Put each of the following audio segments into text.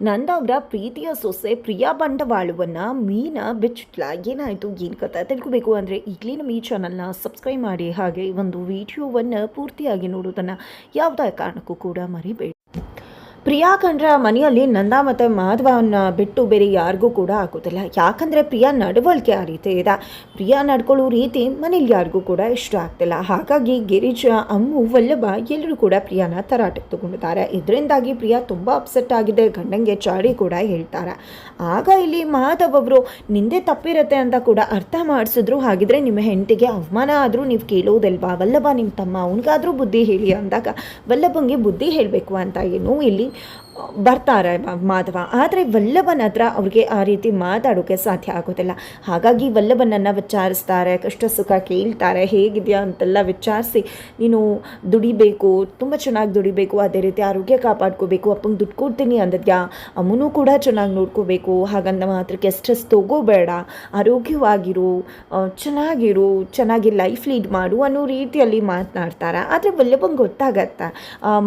ನಂದ ಅವರ ಪ್ರೀತಿಯ ಸೊಸೆ ಪ್ರಿಯಾ ಬಂಡವಾಳವನ್ನು ಮೀನಾ ಬಿಚ್ಚಿಟ್ಲ. ಏನಾಯಿತು ಏನು ಕಥೆ ತಿಳ್ಕೊಬೇಕು ಅಂದರೆ ಈಗಲೇ ನಮ್ಮ ಈ ಚಾನಲ್ನ ಸಬ್ಸ್ಕ್ರೈಬ್ ಮಾಡಿ, ಹಾಗೆ ಒಂದು ವಿಡಿಯೋವನ್ನು ಪೂರ್ತಿಯಾಗಿ ನೋಡೋದನ್ನು ಯಾವುದೇ ಕಾರಣಕ್ಕೂ ಕೂಡ ಮರಿಬೇಡಿ. ಪ್ರಿಯಾ ಕಂಡ್ರೆ ಮನೆಯಲ್ಲಿ ನಂದ ಮತ್ತು ಮಾಧವನ್ನ ಬಿಟ್ಟು ಬೇರೆ ಯಾರಿಗೂ ಕೂಡ ಆಗೋದಿಲ್ಲ. ಯಾಕಂದರೆ ಪ್ರಿಯಾ ನಡವಳಿಕೆ ಆ ರೀತಿ ಇದೆ. ಪ್ರಿಯಾ ನಡ್ಕೊಳ್ಳೋ ರೀತಿ ಮನೇಲಿ ಯಾರಿಗೂ ಕೂಡ ಇಷ್ಟ ಆಗ್ತಿಲ್ಲ. ಹಾಗಾಗಿ ಗಿರಿಜಾ, ಅಮ್ಮು, ವಲ್ಲಭ ಎಲ್ಲರೂ ಕೂಡ ಪ್ರಿಯಾನ ತರಾಟೆಗೆ ತಗೊಂಡಿದ್ದಾರೆ. ಇದರಿಂದಾಗಿ ಪ್ರಿಯಾ ತುಂಬ ಅಪ್ಸೆಟ್ ಆಗಿದೆ. ಗಂಡಂಗೆ ಚಾಡಿ ಕೂಡ ಹೇಳ್ತಾರೆ. ಆಗ ಇಲ್ಲಿ ಮಾಧವ್ ಅವರು ನಿಂದೆ ತಪ್ಪಿರುತ್ತೆ ಅಂತ ಕೂಡ ಅರ್ಥ ಮಾಡಿಸಿದ್ರು. ಹಾಗಿದ್ರೆ ನಿಮ್ಮ ಹೆಂಡತಿಗೆ ಅವಮಾನ ಆದರೂ ನೀವು ಕೇಳೋದಲ್ವಾ? ವಲ್ಲಭ ನಿಮ್ಮ ತಮ್ಮ, ಅವನಿಗಾದರೂ ಬುದ್ಧಿ ಹೇಳಿ ಅಂದಾಗ ವಲ್ಲಭಂಗೆ ಬುದ್ಧಿ ಹೇಳಬೇಕು ಅಂತ ಏನೋ ಇಲ್ಲಿ ಬರ್ತಾರೆ ಮಾಧವ. ಆದರೆ ವಲ್ಲಭನ ಹತ್ರ ಅವ್ರಿಗೆ ಆ ರೀತಿ ಮಾತಾಡೋಕ್ಕೆ ಸಾಧ್ಯ ಆಗೋದಿಲ್ಲ. ಹಾಗಾಗಿ ವಲ್ಲಭನನ್ನು ವಿಚಾರಿಸ್ತಾರೆ, ಕಷ್ಟ ಸುಖ ಕೇಳ್ತಾರೆ, ಹೇಗಿದೆಯಾ ಅಂತೆಲ್ಲ ವಿಚಾರಿಸಿ, ನೀನು ದುಡಿಬೇಕು, ತುಂಬ ಚೆನ್ನಾಗಿ ದುಡಿಬೇಕು, ಅದೇ ರೀತಿ ಆರೋಗ್ಯ ಕಾಪಾಡ್ಕೋಬೇಕು, ಅಪ್ಪಂಗೆ ದುಡ್ಡು ಕೊಡ್ತೀನಿ ಅಂದದ್ಯಾ, ಅಮ್ಮನೂ ಕೂಡ ಚೆನ್ನಾಗಿ ನೋಡ್ಕೋಬೇಕು, ಹಾಗಂದ ಮಾತ್ರಕ್ಕೆ ಸ್ಟ್ರೆಸ್ ತಗೋಬೇಡ, ಆರೋಗ್ಯವಾಗಿರು, ಚೆನ್ನಾಗಿರು, ಚೆನ್ನಾಗಿ ಲೈಫ್ ಲೀಡ್ ಮಾಡು ಅನ್ನೋ ರೀತಿಯಲ್ಲಿ ಮಾತನಾಡ್ತಾರೆ. ಆದರೆ ವಲ್ಲಭಂಗೆ ಗೊತ್ತಾಗತ್ತೆ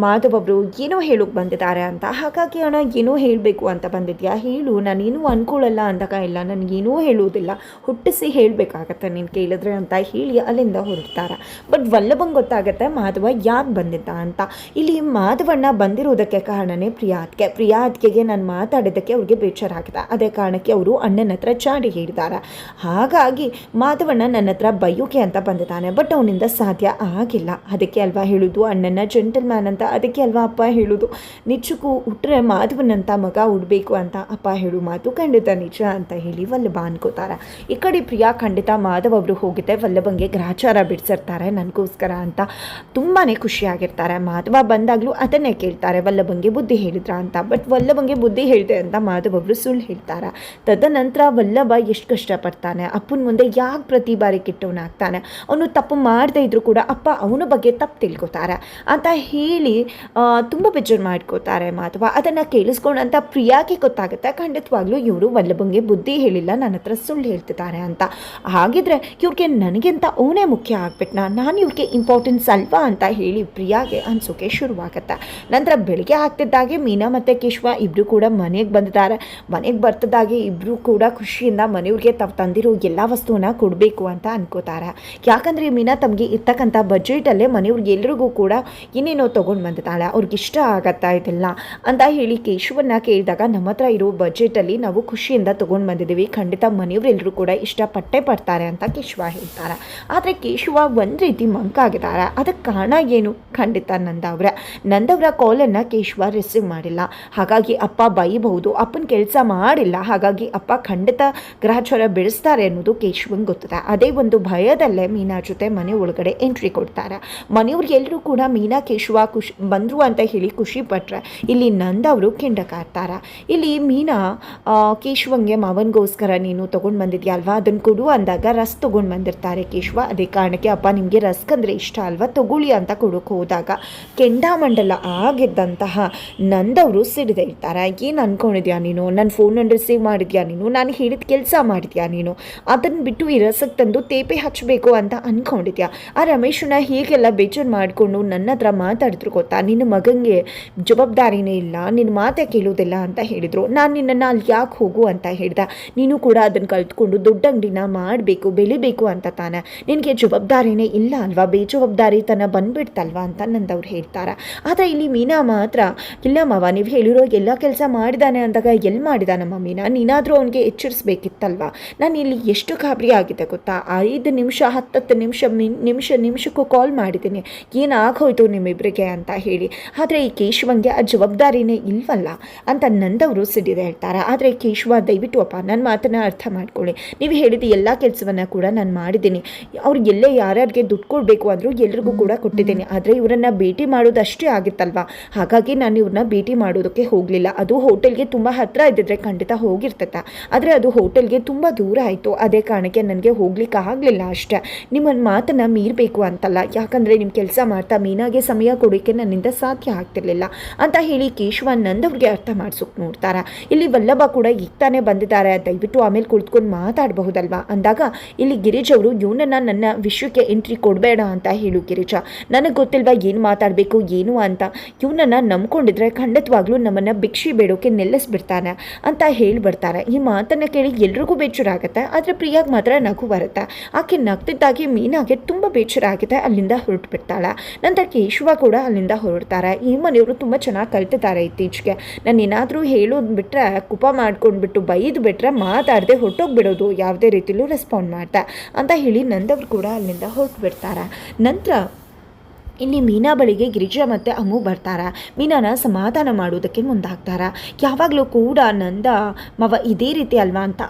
ಮಾಧವ್ ಅವರು ಏನೋ ಹೇಳೋಕೆ ಬಂದಿದ್ದಾರೆ ಅಂತ. ಹಾಗಾಗಿ ಅಣ್ಣ ಏನೋ ಹೇಳಬೇಕು ಅಂತ ಬಂದಿದ್ಯಾ, ಹೇಳು, ನಾನೇನು ಅಂದ್ಕೊಳ್ಳಲ್ಲ ಅಂದಾಗ, ಇಲ್ಲ ನನಗೇನೂ ಹೇಳುವುದಿಲ್ಲ, ಹುಟ್ಟಿಸಿ ಹೇಳಬೇಕಾಗತ್ತೆ ನೀನು ಕೇಳಿದ್ರೆ ಅಂತ ಹೇಳಿ ಅಲ್ಲಿಂದ ಹೊರಡ್ತಾರೆ. ಬಟ್ ವಲ್ಲಭಂಗೆ ಗೊತ್ತಾಗತ್ತೆ ಮಾಧವ ಯಾಕೆ ಬಂದಿದ್ದ ಅಂತ. ಇಲ್ಲಿ ಮಾಧವಣ್ಣ ಬಂದಿರೋದಕ್ಕೆ ಕಾರಣನೇ ಪ್ರಿಯಾ ಅತ್ತಿಗೆಗೆ ನಾನು ಮಾತಾಡಿದ್ದಕ್ಕೆ ಅವ್ರಿಗೆ ಬೇಜಾರಾಗಿದೆ. ಅದೇ ಕಾರಣಕ್ಕೆ ಅವರು ಅಣ್ಣನ ಹತ್ರ ಚಾಡಿ ಹೇಳಿದ್ದಾರೆ. ಹಾಗಾಗಿ ಮಾಧವಣ್ಣ ನನ್ನ ಹತ್ರ ಬೈಯೋಕೆ ಅಂತ ಬಂದಿದ್ದಾನೆ. ಬಟ್ ಅವನಿಂದ ಸಾಧ್ಯ ಆಗಿಲ್ಲ. ಅದಕ್ಕೆ ಅಲ್ವಾ ಹೇಳೋದು ಅಣ್ಣನ ಜೆಂಟಲ್ಮ್ಯಾನ್ ಅಂತ. ಅದಕ್ಕೆ ಅಲ್ವಾ ಅಪ್ಪ ಹೇಳೋದು ನಿಜಕ್ಕೂ ಹುಟ್ಟರೆ ಮಾಧವನಂತ ಮಗ ಉಡಬೇಕು ಅಂತ ಅಪ್ಪ ಹೇಳು ಮಾತು ಖಂಡಿತ ನಿಜ ಅಂತ ಹೇಳಿ ವಲ್ಲಭ ಅನ್ಕೋತಾರೆ. ಈ ಕಡೆ ಪ್ರಿಯಾ ಖಂಡಿತ ಮಾಧವ್ ಅವರು ಹೋಗಿದ್ದೆ ವಲ್ಲಭಂಗೆ ಗ್ರಾಚಾರ ಬಿಡಿಸಿರ್ತಾರೆ ನನಗೋಸ್ಕರ ಅಂತ ತುಂಬಾ ಖುಷಿಯಾಗಿರ್ತಾರೆ. ಮಾಧವ ಬಂದಾಗಲೂ ಅದನ್ನೇ ಕೇಳ್ತಾರೆ, ವಲ್ಲಭಂಗೆ ಬುದ್ಧಿ ಹೇಳಿದ್ರ ಅಂತ. ಬಟ್ ವಲ್ಲಭಂಗೆ ಬುದ್ಧಿ ಹೇಳಿದೆ ಅಂತ ಮಾಧವ್ ಅವರು ಸುಳ್ಳು ಹೇಳ್ತಾರೆ. ತದನಂತರ ವಲ್ಲಭ ಎಷ್ಟು ಕಷ್ಟಪಡ್ತಾನೆ, ಅಪ್ಪನ ಮುಂದೆ ಯಾಕೆ ಪ್ರತಿ ಬಾರಿ ಕೆಟ್ಟವನಾಗ್ತಾನೆ, ಅವನು ತಪ್ಪು ಮಾಡದೇ ಇದ್ರೂ ಕೂಡ ಅಪ್ಪ ಅವನ ಬಗ್ಗೆ ತಪ್ಪು ತಿಳ್ಕೊತಾರೆ ಅಂತ ಹೇಳಿ ತುಂಬ ಬೇಜಾರು ಮಾಡ್ಕೋತಾರೆ ಮಾಧವ. ಅದನ್ನು ಕೇಳಿಸ್ಕೊಂಡಂತ ಪ್ರಿಯಾಗೆ ಗೊತ್ತಾಗುತ್ತೆ, ಖಂಡಿತವಾಗ್ಲೂ ಇವರು ವಲ್ಲಭಂಗೆ ಬುದ್ಧಿ ಹೇಳಿಲ್ಲ, ನನ್ನ ಹತ್ರ ಸುಳ್ಳು ಹೇಳ್ತಿದ್ದಾರೆ ಅಂತ. ಹಾಗಿದ್ರೆ ಇವ್ರಿಗೆ ನನಗಿಂತ ಅವನೇ ಮುಖ್ಯ ಆಗ್ಬಿಟ್ನಾ, ನಾನು ಇವ್ರಿಗೆ ಇಂಪಾರ್ಟೆನ್ಸ್ ಅಲ್ವಾ ಅಂತ ಹೇಳಿ ಪ್ರಿಯಾಗೆ ಅನ್ಸೋಕೆ ಶುರುವಾಗುತ್ತೆ. ನಂತರ ಬೆಳಿಗ್ಗೆ ಆಗ್ತಿದ್ದಾಗೆ ಮೀನಾ ಮತ್ತು ಕೇಶವ ಇಬ್ಬರು ಕೂಡ ಮನೆಗೆ ಬಂದಿದ್ದಾರೆ. ಮನೆಗೆ ಬರ್ತಿದ್ದಾಗೆ ಇಬ್ಬರು ಕೂಡ ಖುಷಿಯಿಂದ ಮನೆಯವ್ರಿಗೆ ತಾವು ತಂದಿರೋ ಎಲ್ಲ ವಸ್ತುವನ್ನ ಕೊಡಬೇಕು ಅಂತ ಅನ್ಕೋತಾರೆ. ಯಾಕಂದರೆ ಮೀನಾ ತಮಗೆ ಇರ್ತಕ್ಕಂಥ ಬಜೆಟಲ್ಲೇ ಮನೆಯವ್ರಿಗೆ ಎಲ್ರಿಗೂ ಕೂಡ ಏನೇನೋ ತೊಗೊಂಡು ಬಂದಿದ್ದಾಳೆ, ಅವ್ರಿಗೆ ಇಷ್ಟ ಆಗತ್ತಾ ಇದೆಲ್ಲ ಅಂತ ಹೇಳಿ ಕೇಶವನ್ನ ಕೇಳಿದಾಗ, ನಮ್ಮ ಹತ್ರ ಇರೋ ಬಜೆಟಲ್ಲಿ ನಾವು ಖುಷಿಯಿಂದ ತೊಗೊಂಡು ಬಂದಿದ್ದೀವಿ, ಖಂಡಿತ ಮನೆಯವರೆಲ್ಲರೂ ಕೂಡ ಇಷ್ಟಪಟ್ಟೇ ಪಡ್ತಾರೆ ಅಂತ ಕೇಶವ ಹೇಳ್ತಾರೆ. ಆದರೆ ಕೇಶವ ಒಂದು ರೀತಿ ಮಂಕಾಗಿದ್ದಾರೆ. ಅದಕ್ಕೆ ಕಾರಣ ಏನು? ಖಂಡಿತ ನಂದವರ ಕಾಲನ್ನು ಕೇಶವ ರಿಸೀವ್ ಮಾಡಿಲ್ಲ. ಹಾಗಾಗಿ ಅಪ್ಪ ಬೈಬಹುದು, ಅಪ್ಪನ ಕೆಲಸ ಮಾಡಿಲ್ಲ, ಹಾಗಾಗಿ ಅಪ್ಪ ಖಂಡಿತ ಗ್ರಹಚಾರ ಬಿಡಿಸ್ತಾರೆ ಅನ್ನೋದು ಕೇಶವಂಗೆ ಗೊತ್ತಿದೆ. ಅದೇ ಒಂದು ಭಯದಲ್ಲೇ ಮೀನಾ ಜೊತೆ ಮನೆ ಒಳಗಡೆ ಎಂಟ್ರಿ ಕೊಡ್ತಾರೆ. ಮನೆಯವ್ರಿಗೆಲ್ಲರೂ ಕೂಡ ಮೀನಾ ಕೇಶವ ಬಂದರು ಅಂತ ಹೇಳಿ ಖುಷಿ ಪಟ್ಟರೆ ಇಲ್ಲಿ ನಂದ ಅವರು ಕೆಂಡಕಾಡ್ತಾರೆ. ಇಲ್ಲಿ ಮೀನಾ ಕೇಶವಂಗೆ ಮಾವನಿಗೋಸ್ಕರ ನೀನು ತೊಗೊಂಡು ಬಂದಿದ್ಯಾ ಅಲ್ವಾ, ಅದನ್ನು ಕೊಡು ಅಂದಾಗ ರಸ್ ತೊಗೊಂಡು ಬಂದಿರ್ತಾರೆ ಕೇಶವ. ಅದೇ ಕಾರಣಕ್ಕೆ ಅಪ್ಪ ನಿಮಗೆ ರಸ್ಕ್ ಅಂದರೆ ಇಷ್ಟ ಅಲ್ವಾ, ತಗೊಳ್ಳಿ ಅಂತ ಕೊಡೋಕೆ ಹೋದಾಗ ಕೆಂಡಾಮಂಡಲ ಆಗಿದ್ದಂತಹ ನಂದವರು ಸಿಡಿದೇ ಇರ್ತಾರೆ. ಏನು ಅಂದ್ಕೊಂಡಿದ್ಯಾ ನೀನು, ನನ್ನ ಫೋನನ್ನು ರಿಸೀವ್ ಮಾಡಿದ್ಯಾ ನೀನು, ನಾನು ಹೇಳಿದ ಕೆಲಸ ಮಾಡಿದ್ಯಾ ನೀನು, ಅದನ್ನು ಬಿಟ್ಟು ಈ ರಸಕ್ಕೆ ತಂದು ತೇಪೆ ಹಚ್ಚಬೇಕು ಅಂತ ಅಂದ್ಕೊಂಡಿದ್ಯಾ? ಆ ರಮೇಶನ ಹೀಗೆಲ್ಲ ಬೇಜಾರು ಮಾಡಿಕೊಂಡು ನನ್ನ ಹತ್ರ ಮಾತಾಡಿದ್ರು ಗೊತ್ತಾ, ನಿನ್ನ ಮಗನಿಗೆ ಜವಾಬ್ದಾರಿನೇ ಇಲ್ಲ, ನಿನ್ನ ಮಾತೆ ಕೇಳೋದಿಲ್ಲ ಅಂತ ಹೇಳಿದರು. ನಾನು ನಿನ್ನನ್ನು ಅಲ್ಲಿ ಯಾಕೆ ಹೋಗು ಅಂತ ಹೇಳಿದೆ, ನೀನು ಕೂಡ ಅದನ್ನು ಕಲ್ತ್ಕೊಂಡು ದೊಡ್ಡ ಅಂಗಡಿನ ಮಾಡಬೇಕು, ಬೆಳಿಬೇಕು ಅಂತ ತಾನೆ, ನಿನಗೆ ಜವಾಬ್ದಾರಿನೇ ಇಲ್ಲ ಅಲ್ವಾ, ಬೇಜವಾಬ್ದಾರಿತನ ಬಂದ್ಬಿಡ್ತಲ್ವಾ ಅಂತ ನಂದವ್ರು ಹೇಳ್ತಾರೆ. ಆದರೆ ಇಲ್ಲಿ ಮೀನಾ ಮಾತ್ರ, ಇಲ್ಲ ಮಾವ ನೀವು ಹೇಳಿರೋ ಎಲ್ಲ ಕೆಲಸ ಮಾಡಿದಾನೆ ಅಂದಾಗ ಎಲ್ಲಿ ಮಾಡಿದಾನಮ್ಮ ಮೀನಾ, ನೀನಾದರೂ ಅವನಿಗೆ ಎಚ್ಚರಿಸ್ಬೇಕಿತ್ತಲ್ವಾ. ನಾನು ಇಲ್ಲಿ ಎಷ್ಟು ಗಾಬರಿ ಆಗಿದೆ ಗೊತ್ತಾ, 5 ನಿಮಿಷ 10 ನಿಮಿಷಕ್ಕೂ ಕಾಲ್ ಮಾಡಿದ್ದೀನಿ, ಏನಾಗೋಯ್ತು ನಿಮ್ಮಿಬ್ಬರಿಗೆ ಅಂತ ಹೇಳಿ. ಆದರೆ ಈ ಕೇಶವಂಗೆ ಆ ಜವಾಬ್ದಾರಿನೇ ಇಲ್ವಲ್ಲ ಅಂತ ನಂದವರು ಸಿಡಿದೆ ಹೇಳ್ತಾರೆ. ಆದರೆ ಕೇಶವ, ದಯವಿಟ್ಟು ಅಪ್ಪ ನನ್ನ ಮಾತನ್ನು ಅರ್ಥ ಮಾಡ್ಕೊಳ್ಳಿ, ನೀವು ಹೇಳಿದ ಎಲ್ಲ ಕೆಲಸವನ್ನು ಕೂಡ ನಾನು ಮಾಡಿದ್ದೀನಿ, ಅವ್ರಿಗೆಲ್ಲೇ ಯಾರ್ಯಾರಿಗೆ ದುಡ್ಡು ಕೊಡಬೇಕು ಅಂದರೂ ಎಲ್ರಿಗೂ ಕೂಡ ಕೊಟ್ಟಿದ್ದೀನಿ. ಆದರೆ ಇವರನ್ನು ಭೇಟಿ ಮಾಡೋದು ಅಷ್ಟೇ ಆಗಿತ್ತಲ್ವ, ಹಾಗಾಗಿ ನಾನು ಇವ್ರನ್ನ ಭೇಟಿ ಮಾಡೋದಕ್ಕೆ ಹೋಗಲಿಲ್ಲ. ಅದು ಹೋಟೆಲ್ಗೆ ತುಂಬ ಹತ್ತಿರ ಇದ್ದಿದ್ರೆ ಖಂಡಿತ ಹೋಗಿರ್ತೈತೆ, ಆದರೆ ಅದು ಹೋಟೆಲ್ಗೆ ತುಂಬ ದೂರ ಆಯಿತು. ಅದೇ ಕಾರಣಕ್ಕೆ ನನಗೆ ಹೋಗ್ಲಿಕ್ಕೆ ಆಗಲಿಲ್ಲ ಅಷ್ಟೇ. ನಿಮ್ಮ ಮಾತನ್ನು ಮೀರಬೇಕು ಅಂತಲ್ಲ, ಯಾಕಂದರೆ ನಿಮ್ಮ ಕೆಲಸ ಮಾಡ್ತಾ ಮೀನಾಗೆ ಸಮಯ ಕೊಡೋಕ್ಕೆ ನನ್ನಿಂದ ಸಾಧ್ಯ ಆಗ್ತಿರ್ಲಿಲ್ಲ ಅಂತ ಹೇಳಿ ಕೇಶವ ನಂದವ್ರಿಗೆ ಅರ್ಥ ಮಾಡಿಸೋಕೆ ನೋಡ್ತಾರೆ. ಇಲ್ಲಿ ವಲ್ಲಭ ಕೂಡ ಈಗ ತಾನೇ ಬಂದಿದ್ದಾರೆ, ದಯವಿಟ್ಟು ಆಮೇಲೆ ಕುಳಿತುಕೊಂಡು ಮಾತಾಡಬಹುದಲ್ವಾ ಅಂದಾಗ ಇಲ್ಲಿ ಗಿರಿಜ್ ಅವರು ಇವನನ್ನು ನನ್ನ ವಿಷಯಕ್ಕೆ ಎಂಟ್ರಿ ಕೊಡಬೇಡ ಅಂತ ಹೇಳು ಗಿರಿಜಾ, ನನಗೆ ಗೊತ್ತಿಲ್ವಾ ಏನು ಮಾತಾಡಬೇಕು ಏನು ಅಂತ, ಇವನನ್ನು ನಂಬ್ಕೊಂಡಿದ್ರೆ ಖಂಡಿತವಾಗ್ಲೂ ನಮ್ಮನ್ನು ಭಿಕ್ಷೆ ಬೇಡೋಕೆ ನಿಲ್ಲಿಸ್ಬಿಡ್ತಾನೆ ಅಂತ ಹೇಳಿಬಿಡ್ತಾರೆ. ಈ ಮಾತನ್ನು ಕೇಳಿ ಎಲ್ರಿಗೂ ಬೇಜಾರ ಆಗುತ್ತೆ, ಆದರೆ ಪ್ರಿಯಾಗೆ ಮಾತ್ರ ನಗು ಬರುತ್ತೆ. ಆಕೆ ನಗ್ತಿದ್ದಾಗಿ ಮೀನಾಗೆ ತುಂಬ ಬೇಜಾರ ಆಗಿದೆ, ಅಲ್ಲಿಂದ ಹೊರಟು ಬಿಡ್ತಾಳೆ. ನಂತರ ಕೇಶವ ಕೂಡ ಅಲ್ಲಿಂದ ಹೊರಡ್ತಾರೆ. ಈ ಮನೆಯವರು ತುಂಬ ಚೆನ್ನಾಗಿ ಕಲ್ತಿದ್ದಾರೆ ಇತ್ತೀಚೆಗೆ. ನಾನು ಏನಾದರೂ ಹೇಳೋದು ಬಿಟ್ಟರೆ ಕುಪ ಮಾಡ್ಕೊಂಡ್ಬಿಟ್ಟು ಬೈದು ಬಿಟ್ಟರೆ ಮಾತಾಡದೆ ಹೊರಟೋಗ್ಬಿಡೋದು, ಯಾವುದೇ ರೀತಿಲೂ ರೆಸ್ಪಾಂಡ್ ಮಾಡ್ತಾ ಅಂತ ಹೇಳಿ ನಂದವ್ರು ಕೂಡ ಅಲ್ಲಿಂದ ಹೊರಟು ಬಿಡ್ತಾರೆ. ನಂತರ ಇಲ್ಲಿ ಮೀನಾ ಬಳಿಗೆ ಗಿರಿಜಾ ಮತ್ತು ಅಮ್ಮು ಬರ್ತಾರೆ. ಮೀನಾನ ಸಮಾಧಾನ ಮಾಡೋದಕ್ಕೆ ಮುಂದಾಗ್ತಾರೆ. ಯಾವಾಗಲೂ ಕೂಡ ನಂದ ಮಾವ ಇದೇ ರೀತಿ ಅಲ್ವಾ ಅಂತ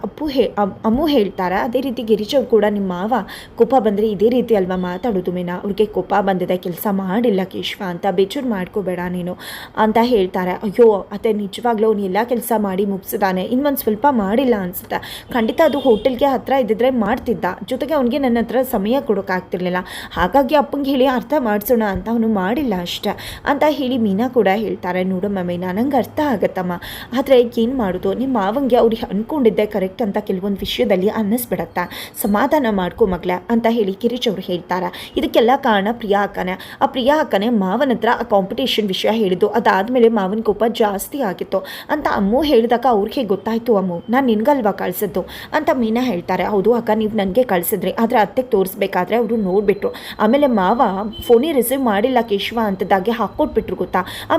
ಅಮ್ಮು ಹೇಳ್ತಾರೆ. ಅದೇ ರೀತಿ ಗಿರಿಜವ್ರು ಕೂಡ ನಿಮ್ಮ ಮಾವ ಕೋಪ ಬಂದರೆ ಇದೇ ರೀತಿ ಅಲ್ವಾ ಮಾತಾಡೋದು ಮೀನಾ, ಅವ್ರಿಗೆ ಕೋಪ ಬಂದಿದೆ, ಕೆಲಸ ಮಾಡಿಲ್ಲ ಕೇಶವ ಅಂತ, ಬೇಜಾರು ಮಾಡ್ಕೋಬೇಡ ನೀನು ಅಂತ ಹೇಳ್ತಾರೆ. ಅಯ್ಯೋ ಅತ್ತೆ ನಿಜವಾಗ್ಲೂ ಅವನು ಎಲ್ಲ ಕೆಲಸ ಮಾಡಿ ಮುಗಿಸಿದಾನೆ, ಇನ್ನೊಂದು ಸ್ವಲ್ಪ ಮಾಡಿಲ್ಲ ಅನಿಸುತ್ತೆ. ಖಂಡಿತ ಅದು ಹೋಟೆಲ್ಗೆ ಹತ್ತಿರ ಇದ್ದಿದ್ರೆ ಮಾಡ್ತಿದ್ದ, ಜೊತೆಗೆ ಅವನಿಗೆ ನನ್ನ ಹತ್ರ ಸಮಯ ಕೊಡೋಕ್ಕಾಗ್ತಿರ್ಲಿಲ್ಲ, ಹಾಗಾಗಿ ಅಪ್ಪಂಗೆ ಹೇಳಿ ಅರ್ಥ ಮಾಡಿಸೋಣ ಅಂತ ಅವನು ಮಾಡಿಲ್ಲ ಅಷ್ಟೆ ಅಂತ ಹೇಳಿ ಮೀನಾ ಕೂಡ ಹೇಳ್ತಾರೆ. ನೋಡಮ್ಮ ಮೀನಾ, ನಂಗೆ ಅರ್ಥ ಆಗತ್ತಮ್ಮ, ಆದರೆ ಏನು ಮಾಡೋದು, ನಿಮ್ಮ ಮಾವಂಗೆ ಅವ್ರಿಗೆ ಅಂದ್ಕೊಂಡಿದ್ದೆ ಕರೆಕ್ಟ್ ಅಂತ ಕೆಲವೊಂದು ವಿಷಯದಲ್ಲಿ ಅನ್ನಿಸ್ಬಿಡತ್ತೆ, ಸಮಾಧಾನ ಮಾಡ್ಕೊ ಮಗ್ಳೆ ಅಂತ ಹೇಳಿ ಗಿರೀಶ್ ಅವರು ಹೇಳ್ತಾರೆ. ಇದಕ್ಕೆಲ್ಲ ಕಾರಣ ಪ್ರಿಯಾ ಅಕ್ಕನೇ. ಆ ಪ್ರಿಯಾ ಅಕ್ಕನೇ ಮಾವನ ಹತ್ರ ಆ ಕಾಂಪಿಟೇಷನ್ ವಿಷಯ ಹೇಳಿದ್ದು, ಅದಾದಮೇಲೆ ಮಾವನ ಕೋಪ ಜಾಸ್ತಿ ಆಗಿತ್ತು ಅಂತ ಅಮ್ಮು ಹೇಳಿದಾಗ ಅವ್ರಿಗೆ ಗೊತ್ತಾಯಿತು, ಅಮ್ಮು ನಾನು ನಿನ್ಗಲ್ವಾ ಕಳಿಸಿದ್ದು ಅಂತ ಮೀನಾ ಹೇಳ್ತಾರೆ. ಹೌದು ಅಕ್ಕ, ನೀವು ನನಗೆ ಕಳಿಸಿದ್ರಿ, ಆದರೆ ಅತ್ತೆಗೆ ತೋರಿಸ್ಬೇಕಾದ್ರೆ ಅವರು ನೋಡಿಬಿಟ್ರು, ಆಮೇಲೆ ಮಾವ ಫೋನೇ ರಿಸೀವ್ ಮಾಡಿಲ್ಲ ಕೇಶವ ಅಂತದಾಗೆ ಹಾಕ್ಕೊಟ್ಬಿಟ್ರು ಗೊತ್ತಾ. ಆ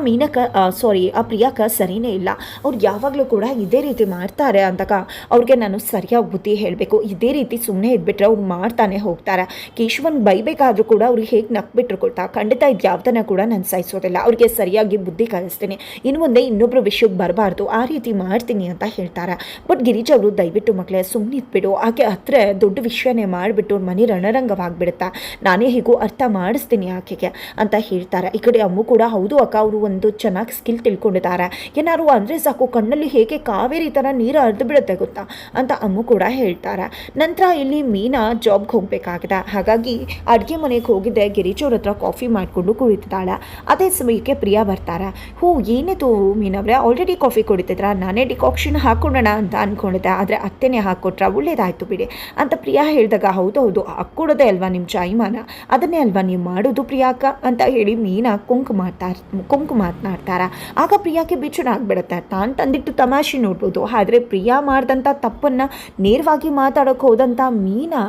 ಆ ಪ್ರಿಯಾಕ ಸರಿನೇ ಇಲ್ಲ, ಅವ್ರು ಯಾವಾಗಲೂ ಕೂಡ ಇದೇ ರೀತಿ ಮಾಡ್ತಾರೆ ಅಂದಾಗ ಅವ್ರಿಗೆ ನಾನು ಸರಿಯಾಗಿ ಬುದ್ಧಿ ಹೇಳಬೇಕು, ಇದೇ ರೀತಿ ಸುಮ್ಮನೆ ಇದ್ಬಿಟ್ರೆ ಅವ್ರು ಮಾಡ್ತಾನೆ ಹೋಗ್ತಾರೆ. ಕೇಶವನ್ ಬೈಬೇಕಾದ್ರೂ ಕೂಡ ಅವ್ರಿಗೆ ಹೇಗೆ ನಕ್ಬಿಟ್ರು ಗೊತ್ತಾ, ಖಂಡಿತ ಇದು ಯಾವ್ದನ್ನ ಕೂಡ ನಾನು ಸಹಿಸೋದಿಲ್ಲ, ಅವ್ರಿಗೆ ಸರಿಯಾಗಿ ಬುದ್ಧಿ ಕಲಿಸ್ತೀನಿ, ಇನ್ನು ಮುಂದೆ ಇನ್ನೊಬ್ಬರು ವಿಷಯಕ್ಕೆ ಬರಬಾರ್ದು, ಆ ರೀತಿ ಮಾಡ್ತೀನಿ ಅಂತ ಹೇಳ್ತಾರೆ. ಬಟ್ ಗಿರೀಶ್ ಅವರು ದಯವಿಟ್ಟು ಮಕ್ಕಳೇ ಸುಮ್ಮನಿದ್ಬಿಡು, ಆಕೆ ಹತ್ರ ದೊಡ್ಡ ವಿಷಯನೇ ಮಾಡಿಬಿಟ್ಟು ಅವ್ರ ಮನೆ ರಣರಂಗವಾಗಿಬಿಡುತ್ತಾ, ನಾನೇ ಹೇಗೂ ಅರ್ಥ ಮಾಡಿಸ್ತೀನಿ ಆಕೆಗೆ ಅಂತ ಹೇಳ್ತಾರೆ. ಈ ಕಡೆ ಅಮ್ಮು ಕೂಡ ಹೌದು ಅಕ್ಕ, ಅವರು ಒಂದು ಚೆನ್ನಾಗಿ ಸ್ಕಿಲ್ ತಿಳ್ಕೊಂಡಿದ್ದಾರೆ, ಏನಾದ್ರು ಅಂದರೆ ಸಾಕು ಕಣ್ಣಲ್ಲಿ ಹೇಗೆ ಕಾವೇರಿ ಥರ ನೀರು ಹರಿದು ಬಿಡುತ್ತೆ ಗೊತ್ತಾ ಅಂತ ಅಮ್ಮು ಕೂಡ ಹೇಳ್ತಾರೆ. ನಂತರ ಇಲ್ಲಿ ಮೀನಾ ಜಾಬ್ಗೆ ಹೋಗಬೇಕಾಗಿದೆ, ಹಾಗಾಗಿ ಅಡುಗೆ ಮನೆಗೆ ಹೋಗಿದ್ದೆ ಗಿರೀಶ್ ಅವ್ರ ಹತ್ರ ಕಾಫಿ ಮಾಡಿಕೊಂಡು ಕುಳಿತಿದ್ದಾಳೆ. ಅದೇ ಸಮಯಕ್ಕೆ ಪ್ರಿಯಾ ಬರ್ತಾರೆ. ಏನಿತ್ತು ಮೀನವ್ರೆ, ಆಲ್ರೆಡಿ ಕಾಫಿ ಕುಡಿತಿದ್ರ, ನಾನೇ ಡಿಕಾಕ್ಷನ್ ಹಾಕ್ಕೊಳ್ಳೋಣ ಅಂತ ಅಂದ್ಕೊಂಡಿದ್ದೆ, ಆದರೆ ಅತ್ತೆನೇ ಹಾಕ್ಕೊಟ್ರ, ಒಳ್ಳೇದಾಯ್ತು ಬಿಡಿ ಅಂತ ಪ್ರಿಯಾ ಹೇಳಿದಾಗ ಹೌದು ಹಾಕ್ಕೊಡೋದೇ ಅಲ್ವಾ ನಿಮ್ಮ ಜಾಯಿಮಾನ, ಅದನ್ನೇ ಅಲ್ವಾ ನೀವು ಮಾಡೋದು ಪ್ರಿಯಾಕ ಅಂತ ಹೇಳಿ ಮೀನಾ ಕುಂಕು ಮಾತನಾಡ್ತಾರ. ಆಗ ಪ್ರಿಯಾಕ್ಕೆ ಬೇಜಾರ ಆಗ್ಬಿಡುತ್ತೆ, ತಾನು ತಂದಿಟ್ಟು ತಮಾಷೆ ನೋಡ್ಬೋದು, ಆದರೆ ಪ್ರಿಯಾ ಮಾಡಿದಂಥ ತಪ್ಪನ್ನು ನೇರವಾಗಿ ಮಾತಾಡೋಕೆ ಹೋದಂಥ ಮೀನಾ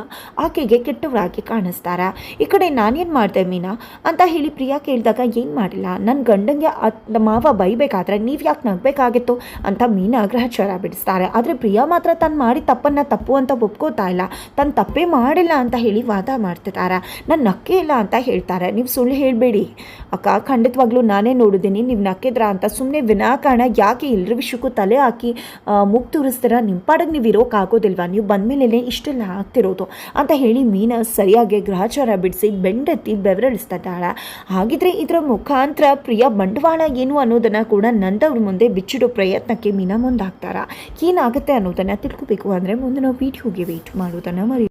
ಆಕೆಗೆ ಕೆಟ್ಟವರಾಗಿ ಕಾಣಿಸ್ತಾರ. ಈ ಕಡೆ ನಾನೇನು ಮಾಡಿದೆ ಮೀನಾ ಅಂತ ಹೇಳಿ ಪ್ರಿಯಾ ಕೇಳಿದಾಗ ಏನು ಮಾಡಿಲ್ಲ, ನನ್ನ ಗಂಡಂಗೆ ಮಾವ ಬೈಬೇಕಾದ್ರೆ ನೀವು ಯಾಕೆ ನಗಬೇಕಾಗಿತ್ತು ಅಂತ ಮೀನಾ ಗ್ರಹಚಾರ ಬಿಡಿಸ್ತಾರೆ. ಆದರೆ ಪ್ರಿಯಾ ಮಾತ್ರ ತಾನು ಮಾಡಿ ತಪ್ಪನ್ನು ತಪ್ಪು ಅಂತ ಒಪ್ಕೋತಾ ಇಲ್ಲ, ತನ್ನ ತಪ್ಪೇ ಮಾಡಿಲ್ಲ ಅಂತ ಹೇಳಿ ವಾದ ಮಾಡ್ತಿದ್ದಾರೆ. ನಾನು ನಕ್ಕೆ ಇಲ್ಲ ಅಂತ ಹೇಳ್ತಾರೆ. ನೀವು ಸುಳ್ಳು ಹೇಳಬೇಡಿ ಅಕ್ಕ, ಖಂಡಿತವಾಗ್ಲೂ ನಾನೇ ನೋಡಿದ್ದೀನಿ ನೀವು ನಕ್ಕಿದ್ರ ಅಂತ, ಸುಮ್ಮನೆ ವಿನಾಕಾರಣ ಯಾಕೆ ಎಲ್ಲರ ವಿಷಯಕ್ಕೂ ತಲೆ ಹಾಕಿ ಮುಗ್ ತೋರಿಸ್ತೀರ, ನಿಮ್ಮ ಪಾಡಿಗೆ ನೀವು ಇರೋಕ್ಕಾಗೋದಿಲ್ವಾ, ನೀವು ಬಂದಮೇಲೆ ಇಷ್ಟೆಲ್ಲ ಆಗ್ತಿರೋದು ಅಂತ ಹೇಳಿ ಮೀನಾ ಸರಿಯಾಗಿ ಗ್ರಹಚಾರ ಬಿಡಿಸಿ ಬೆಂಡೆತ್ತಿ ಬೆವರಳಿಸ್ತಿದ್ದಾಳೆ. ಹಾಗಿದ್ರೆ ಇದರ ಮುಖಾಂತರ ಪ್ರಿಯ ಬಂಡವಾಳ ಏನು ಅನ್ನೋದನ್ನು ಕೂಡ ನಂದವ್ರ ಮುಂದೆ ಬಿಚ್ಚಿಡೋ ಪ್ರಯತ್ನಕ್ಕೆ ಮೀನಾ ಮುಂದಾಗ್ತಾರ. ಏನಾಗುತ್ತೆ ಅನ್ನೋದನ್ನು ತಿಳ್ಕೋಬೇಕು ಅಂದರೆ ಮುಂದಿನ ವಿಡಿಯೋಗೆ ವೇಟ್ ಮಾಡೋದನ್ನು ಮರಿ